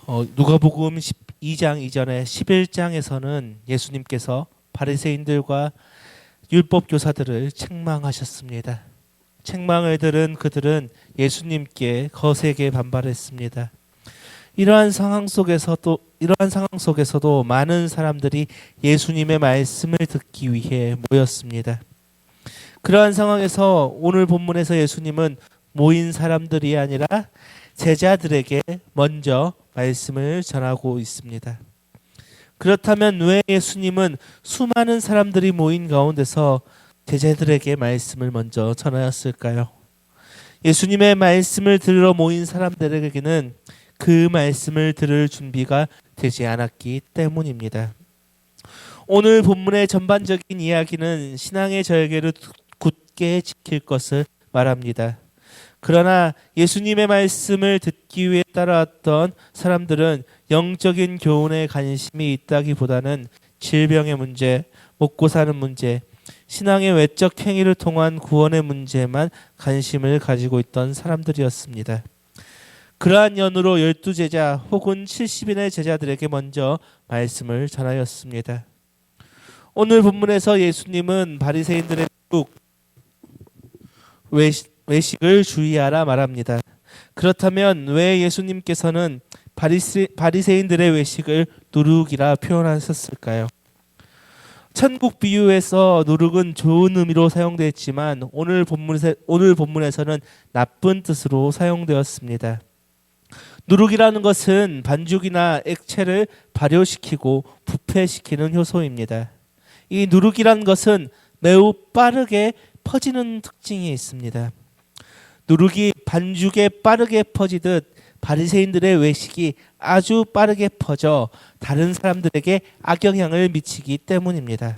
누가복음 12장 이전에 11장에서는 예수님께서 바리새인들과 율법 교사들을 책망하셨습니다. 책망을 들은 그들은 예수님께 거세게 반발했습니다. 이러한 상황 속에서도 많은 사람들이 예수님의 말씀을 듣기 위해 모였습니다. 그러한 상황에서 오늘 본문에서 예수님은 모인 사람들이 아니라 제자들에게 먼저 말씀을 전하고 있습니다. 그렇다면 왜 예수님은 수많은 사람들이 모인 가운데서 제자들에게 말씀을 먼저 전하였을까요? 예수님의 말씀을 들으러 모인 사람들에게는 그 말씀을 들을 준비가 되지 않았기 때문입니다. 오늘 본문의 전반적인 이야기는 신앙의 절개를 굳게 지킬 것을 말합니다. 그러나 예수님의 말씀을 듣기 위해 따라왔던 사람들은 영적인 교훈에 관심이 있다기보다는 질병의 문제, 먹고 사는 문제, 신앙의 외적 행위를 통한 구원의 문제만 관심을 가지고 있던 사람들이었습니다. 그러한 연으로 12제자 혹은 70인의 제자들에게 먼저 말씀을 전하였습니다. 오늘 본문에서 예수님은 바리새인들의 외식을 주의하라 말합니다. 그렇다면 왜 예수님께서는 바리새인들의 외식을 누룩이라 표현하셨을까요? 천국 비유에서 누룩은 좋은 의미로 사용되었지만 오늘 본문에서는 나쁜 뜻으로 사용되었습니다. 누룩이라는 것은 반죽이나 액체를 발효시키고 부패시키는 효소입니다. 이 누룩이라는 것은 매우 빠르게 퍼지는 특징이 있습니다. 누룩이 반죽에 빠르게 퍼지듯 바리새인들의 외식이 아주 빠르게 퍼져 다른 사람들에게 악영향을 미치기 때문입니다.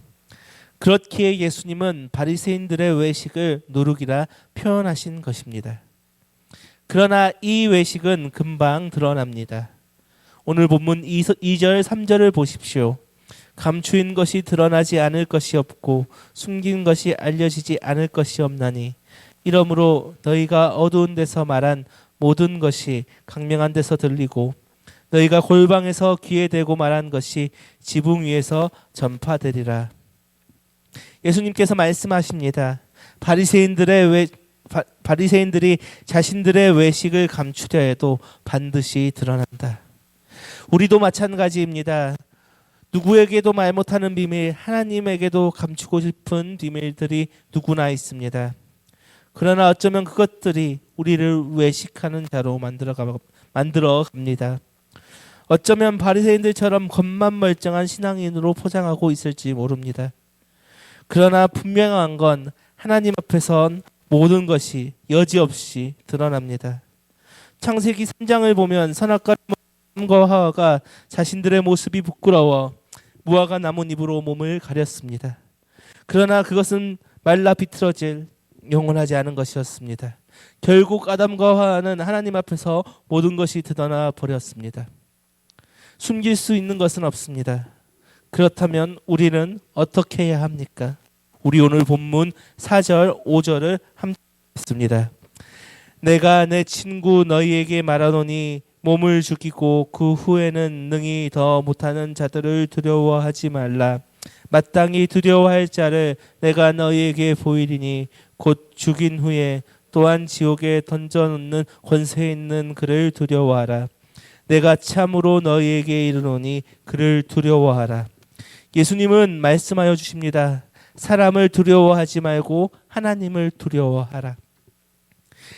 그렇기에 예수님은 바리새인들의 외식을 누룩이라 표현하신 것입니다. 그러나 이 외식은 금방 드러납니다. 오늘 본문 2절 3절을 보십시오. 감추인 것이 드러나지 않을 것이 없고 숨긴 것이 알려지지 않을 것이 없나니 이러므로 너희가 어두운 데서 말한 모든 것이 강명한 데서 들리고 너희가 골방에서 귀에 대고 말한 것이 지붕 위에서 전파되리라. 예수님께서 말씀하십니다. 바리새인들이 자신들의 외식을 감추려 해도 반드시 드러난다. 우리도 마찬가지입니다. 누구에게도 말 못하는 비밀, 하나님에게도 감추고 싶은 비밀들이 누구나 있습니다. 그러나 어쩌면 그것들이 우리를 외식하는 자로 만들어 갑니다. 어쩌면 바리새인들처럼 겉만 멀쩡한 신앙인으로 포장하고 있을지 모릅니다. 그러나 분명한 건 하나님 앞에선 모든 것이 여지없이 드러납니다. 창세기 3장을 보면 선악과 하와가 자신들의 모습이 부끄러워 무화과 나뭇잎으로 몸을 가렸습니다. 그러나 그것은 말라 비틀어질 영원하지 않은 것이었습니다. 결국 아담과 하와는 하나님 앞에서 모든 것이 드러나 버렸습니다. 숨길 수 있는 것은 없습니다. 그렇다면 우리는 어떻게 해야 합니까? 우리 오늘 본문 4절 5절을 함께 읽습니다. 내가 내 친구 너희에게 말하노니 몸을 죽이고 그 후에는 능히 더 못하는 자들을 두려워하지 말라. 마땅히 두려워할 자를 내가 너희에게 보이리니 곧 죽인 후에 또한 지옥에 던져놓는 권세 있는 그를 두려워하라. 내가 참으로 너희에게 이르노니 그를 두려워하라. 예수님은 말씀하여 주십니다. 사람을 두려워하지 말고 하나님을 두려워하라.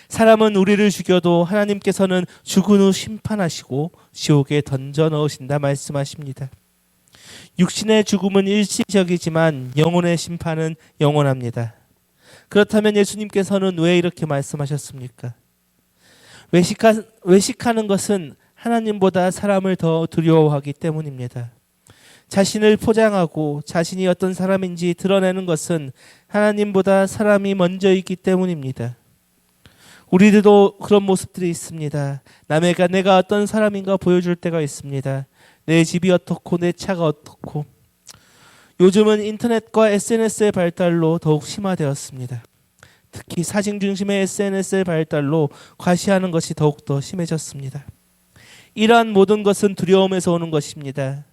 사람은 우리를 죽여도 하나님께서는 죽은 후 심판하시고 지옥에 던져 넣으신다 말씀하십니다. 육신의 죽음은 일시적이지만 영혼의 심판은 영원합니다. 그렇다면 예수님께서는 왜 이렇게 말씀하셨습니까? 외식하는 것은 하나님보다 사람을 더 두려워하기 때문입니다. 자신을 포장하고 자신이 어떤 사람인지 드러내는 것은 하나님보다 사람이 먼저 있기 때문입니다. 우리들도 그런 모습들이 있습니다. 남에게 내가 어떤 사람인가 보여줄 때가 있습니다. 내 집이 어떻고 내 차가 어떻고. 요즘은 인터넷과 SNS의 발달로 더욱 심화되었습니다. 특히 사진 중심의 SNS의 발달로 과시하는 것이 더욱더 심해졌습니다. 이러한 모든 것은 두려움에서 오는 것입니다.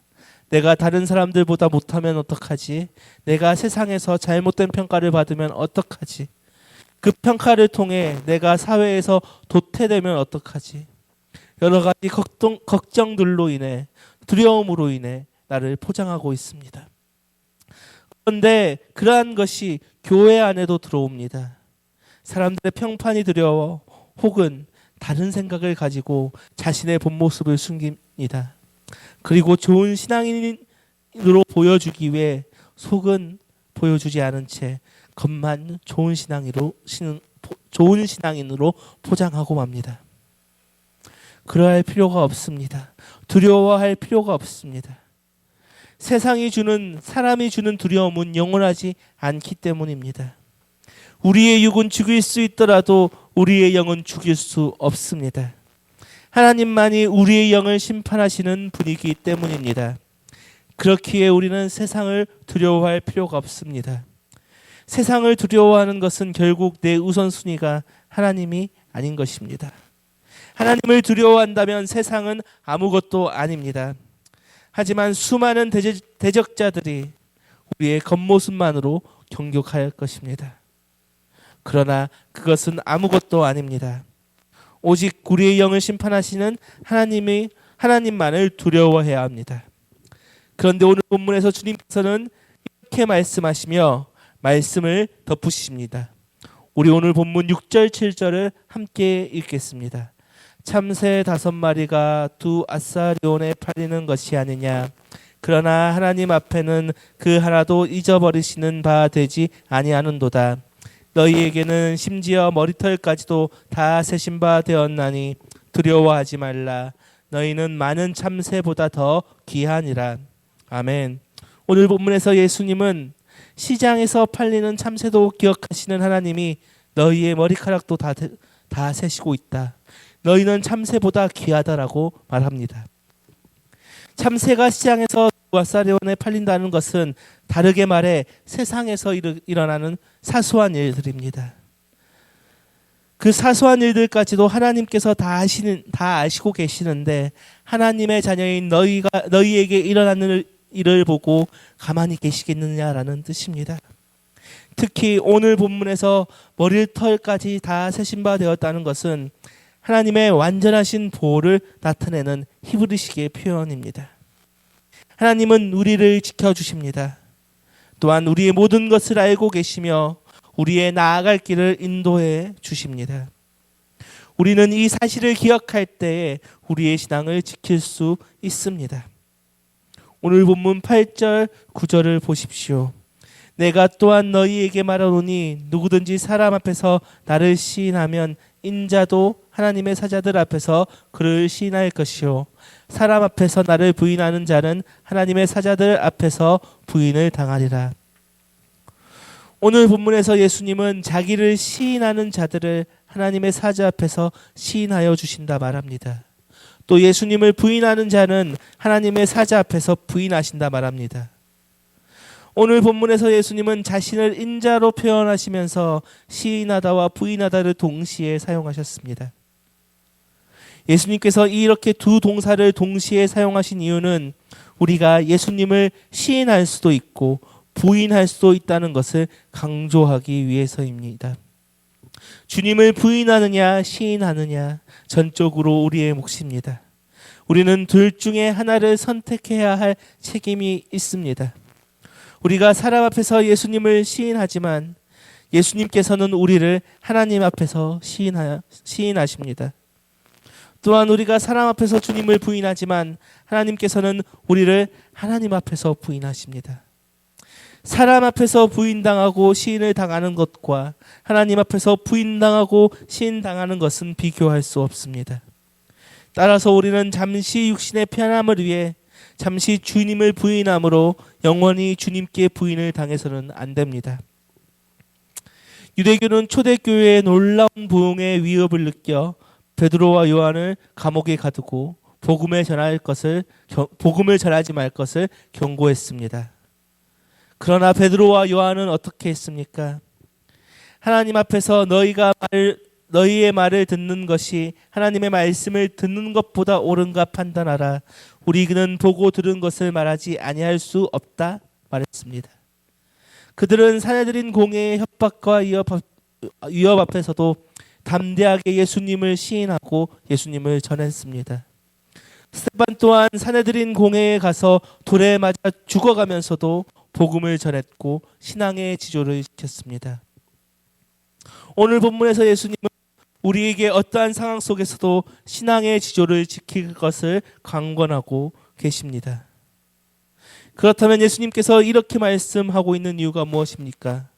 내가 다른 사람들보다 못하면 어떡하지? 내가 세상에서 잘못된 평가를 받으면 어떡하지? 그 평가를 통해 내가 사회에서 도태되면 어떡하지? 여러 가지 걱정들로 인해, 두려움으로 인해 나를 포장하고 있습니다. 그런데 그러한 것이 교회 안에도 들어옵니다. 사람들의 평판이 두려워 혹은 다른 생각을 가지고 자신의 본 모습을 숨깁니다. 그리고 좋은 신앙인으로 보여주기 위해 속은 보여주지 않은 채 겉만 좋은 신앙인으로 포장하고 맙니다. 그러할 필요가 없습니다. 두려워할 필요가 없습니다. 사람이 주는 두려움은 영원하지 않기 때문입니다. 우리의 육은 죽일 수 있더라도 우리의 영은 죽일 수 없습니다. 하나님만이 우리의 영을 심판하시는 분이기 때문입니다. 그렇기에 우리는 세상을 두려워할 필요가 없습니다. 세상을 두려워하는 것은 결국 내 우선순위가 하나님이 아닌 것입니다. 하나님을 두려워한다면 세상은 아무것도 아닙니다. 하지만 수많은 대적자들이 우리의 겉모습만으로 경욕할 것입니다. 그러나 그것은 아무것도 아닙니다. 오직 우리의 영을 심판하시는 하나님만을 두려워해야 합니다. 그런데 오늘 본문에서 주님께서는 이렇게 말씀하시며 말씀을 덧붙이십니다. 우리 오늘 본문 6절 7절을 함께 읽겠습니다. 참새 5마리가 두 아사리온에 팔리는 것이 아니냐. 그러나 하나님 앞에는 그 하나도 잊어버리시는 바 되지 아니하는도다. 너희에게는 심지어 머리털까지도 다 세신 바 되었나니 두려워하지 말라. 너희는 많은 참새보다 더 귀하니라. 아멘. 오늘 본문에서 예수님은 시장에서 팔리는 참새도 기억하시는 하나님이 너희의 머리카락도 다 세시고 있다. 너희는 참새보다 귀하다라고 말합니다. 참새가 시장에서 아사리온에 팔린다는 것은 다르게 말해 세상에서 일어나는 사소한 일들입니다. 그 사소한 일들까지도 하나님께서 다 아시고 계시는데 하나님의 자녀인 너희에게 일어나는 일을 보고 가만히 계시겠느냐라는 뜻입니다. 특히 오늘 본문에서 머리털까지 다 세신 바 되었다는 것은 하나님의 완전하신 보호를 나타내는 히브리식의 표현입니다. 하나님은 우리를 지켜주십니다. 또한 우리의 모든 것을 알고 계시며 우리의 나아갈 길을 인도해 주십니다. 우리는 이 사실을 기억할 때에 우리의 신앙을 지킬 수 있습니다. 오늘 본문 8절 9절을 보십시오. 내가 또한 너희에게 말하노니 누구든지 사람 앞에서 나를 시인하면 인자도 하나님의 사자들 앞에서 그를 시인할 것이요 사람 앞에서 나를 부인하는 자는 하나님의 사자들 앞에서 부인을 당하리라. 오늘 본문에서 예수님은 자기를 시인하는 자들을 하나님의 사자 앞에서 시인하여 주신다 말합니다. 또 예수님을 부인하는 자는 하나님의 사자 앞에서 부인하신다 말합니다. 오늘 본문에서 예수님은 자신을 인자로 표현하시면서 시인하다와 부인하다를 동시에 사용하셨습니다. 예수님께서 이렇게 두 동사를 동시에 사용하신 이유는 우리가 예수님을 시인할 수도 있고 부인할 수도 있다는 것을 강조하기 위해서입니다. 주님을 부인하느냐 시인하느냐 전적으로 우리의 몫입니다. 우리는 둘 중에 하나를 선택해야 할 책임이 있습니다. 우리가 사람 앞에서 예수님을 시인하지만 예수님께서는 우리를 하나님 앞에서 시인하십니다. 또한 우리가 사람 앞에서 주님을 부인하지만 하나님께서는 우리를 하나님 앞에서 부인하십니다. 사람 앞에서 부인당하고 시인을 당하는 것과 하나님 앞에서 부인당하고 시인당하는 것은 비교할 수 없습니다. 따라서 우리는 잠시 육신의 편함을 위해 잠시 주님을 부인함으로 영원히 주님께 부인을 당해서는 안 됩니다. 유대교는 초대교회의 놀라운 부흥의 위협을 느껴 베드로와 요한을 감옥에 가두고 복음을 전하지 말 것을 경고했습니다. 그러나 베드로와 요한은 어떻게 했습니까? 하나님 앞에서 너희가 너희의 말을 듣는 것이 하나님의 말씀을 듣는 것보다 옳은가 판단하라. 우리는 보고 들은 것을 말하지 아니할 수 없다 말했습니다. 그들은 사내들인 공회의 협박과 위협 앞에서도 담대하게 예수님을 시인하고 예수님을 전했습니다. 스데반 또한 사내들인 공회에 가서 돌에 맞아 죽어가면서도 복음을 전했고 신앙의 지조를 지켰습니다. 오늘 본문에서 예수님은 우리에게 어떠한 상황 속에서도 신앙의 지조를 지킬 것을 강권하고 계십니다. 그렇다면 예수님께서 이렇게 말씀하고 있는 이유가 무엇입니까?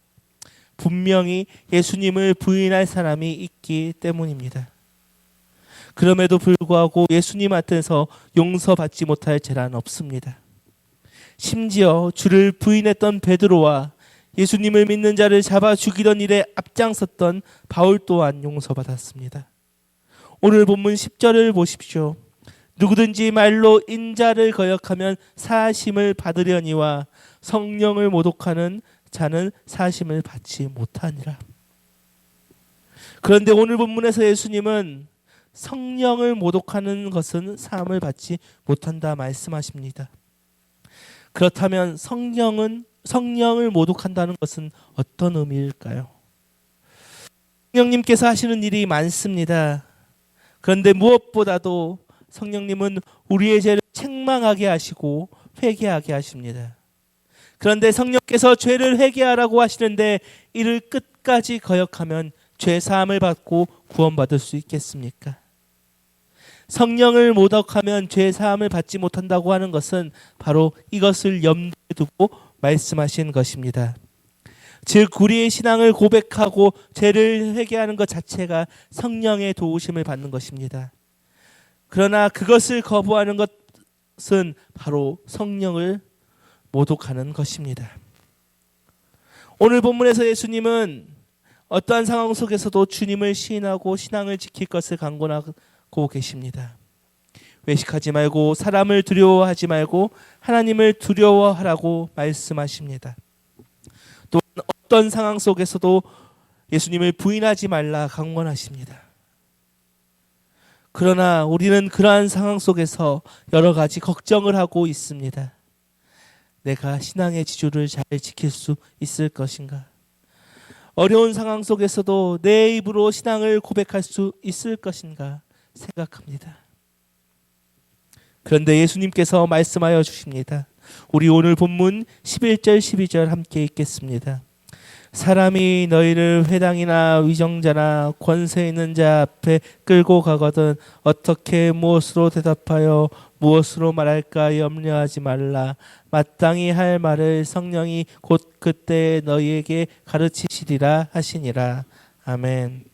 분명히 예수님을 부인할 사람이 있기 때문입니다. 그럼에도 불구하고 예수님 앞에서 용서받지 못할 죄란 없습니다. 심지어 주를 부인했던 베드로와 예수님을 믿는 자를 잡아 죽이던 일에 앞장섰던 바울 또한 용서받았습니다. 오늘 본문 10절을 보십시오. 누구든지 말로 인자를 거역하면 사하심을 받으려니와 성령을 모독하는 자는 사하심을 받지 못하니라. 그런데 오늘 본문에서 예수님은 성령을 모독하는 것은 사함을 받지 못한다 말씀하십니다. 그렇다면 성령을 모독한다는 것은 어떤 의미일까요? 성령님께서 하시는 일이 많습니다. 그런데 무엇보다도 성령님은 우리의 죄를 책망하게 하시고 회개하게 하십니다. 그런데 성령께서 죄를 회개하라고 하시는데 이를 끝까지 거역하면 죄 사함을 받고 구원받을 수 있겠습니까? 성령을 모독하면 죄 사함을 받지 못한다고 하는 것은 바로 이것을 염두에 두고 말씀하신 것입니다. 즉 우리의 신앙을 고백하고 죄를 회개하는 것 자체가 성령의 도우심을 받는 것입니다. 그러나 그것을 거부하는 것은 바로 성령을 모독하는 것입니다. 오늘 본문에서 예수님은 어떠한 상황 속에서도 주님을 시인하고 신앙을 지킬 것을 강권하고 계십니다. 외식하지 말고 사람을 두려워하지 말고 하나님을 두려워하라고 말씀하십니다. 또 어떤 상황 속에서도 예수님을 부인하지 말라 강권하십니다. 그러나 우리는 그러한 상황 속에서 여러 가지 걱정을 하고 있습니다. 내가 신앙의 지조를 잘 지킬 수 있을 것인가? 어려운 상황 속에서도 내 입으로 신앙을 고백할 수 있을 것인가 생각합니다. 그런데 예수님께서 말씀하여 주십니다. 우리 오늘 본문 11절 12절 함께 읽겠습니다. 사람이 너희를 회당이나 위정자나 권세 있는 자 앞에 끌고 가거든 어떻게 무엇으로 대답하여 무엇으로 말할까 염려하지 말라. 마땅히 할 말을 성령이 곧 그때 너희에게 가르치시리라 하시니라. 아멘.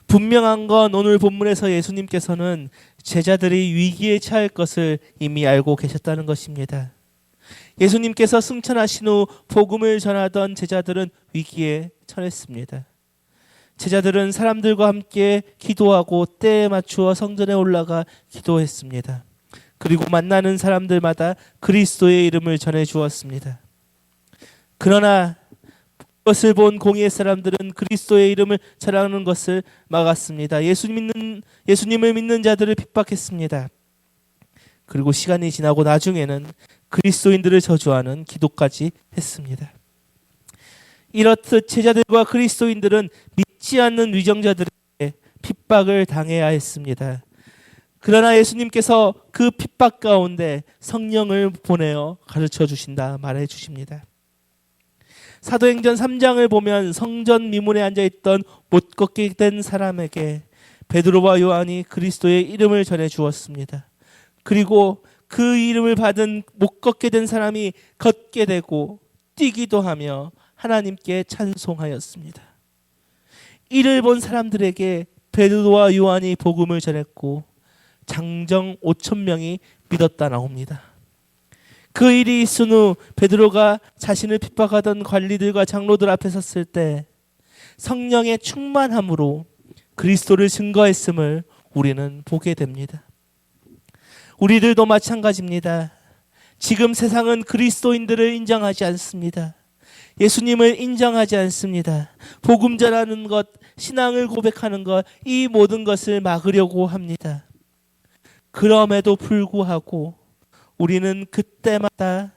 분명한 건 오늘 본문에서 예수님께서는 제자들이 위기에 처할 것을 이미 알고 계셨다는 것입니다. 예수님께서 승천하신 후 복음을 전하던 제자들은 위기에 처했습니다. 제자들은 사람들과 함께 기도하고 때에 맞추어 성전에 올라가 기도했습니다. 그리고 만나는 사람들마다 그리스도의 이름을 전해 주었습니다. 그러나 그것을 본 공의의 사람들은 그리스도의 이름을 전하는 것을 막았습니다. 예수님을 믿는 자들을 핍박했습니다. 그리고 시간이 지나고 나중에는 그리스도인들을 저주하는 기도까지 했습니다. 이렇듯 제자들과 그리스도인들은 믿지 않는 위정자들에게 핍박을 당해야 했습니다. 그러나 예수님께서 그 핍박 가운데 성령을 보내어 가르쳐 주신다 말해 주십니다. 사도행전 3장을 보면 성전 미문에 앉아있던 못 걷게 된 사람에게 베드로와 요한이 그리스도의 이름을 전해 주었습니다. 그리고 그 이름을 받은 못 걷게 된 사람이 걷게 되고 뛰기도 하며 하나님께 찬송하였습니다. 이를 본 사람들에게 베드로와 요한이 복음을 전했고 장정 5,000명이 믿었다 나옵니다. 그 일이 있은 후 베드로가 자신을 핍박하던 관리들과 장로들 앞에 섰을 때 성령의 충만함으로 그리스도를 증거했음을 우리는 보게 됩니다. 우리들도 마찬가지입니다. 지금 세상은 그리스도인들을 인정하지 않습니다. 예수님을 인정하지 않습니다. 복음 전하는 것, 신앙을 고백하는 것, 이 모든 것을 막으려고 합니다. 그럼에도 불구하고 우리는 그때마다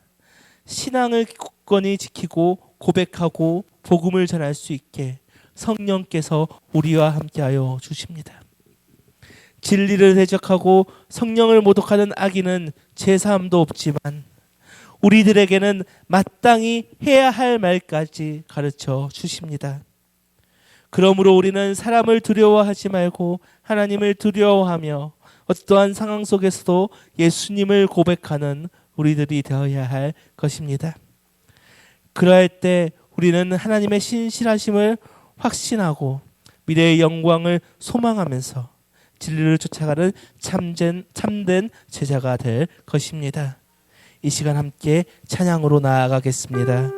신앙을 굳건히 지키고 고백하고 복음을 전할 수 있게 성령께서 우리와 함께하여 주십니다. 진리를 대적하고 성령을 모독하는 악인은 제사함도 없지만 우리들에게는 마땅히 해야 할 말까지 가르쳐 주십니다. 그러므로 우리는 사람을 두려워하지 말고 하나님을 두려워하며 어떠한 상황 속에서도 예수님을 고백하는 우리들이 되어야 할 것입니다. 그러할 때 우리는 하나님의 신실하심을 확신하고 미래의 영광을 소망하면서 진리를 쫓아가는 참된 제자가 될 것입니다. 이 시간 함께 찬양으로 나아가겠습니다.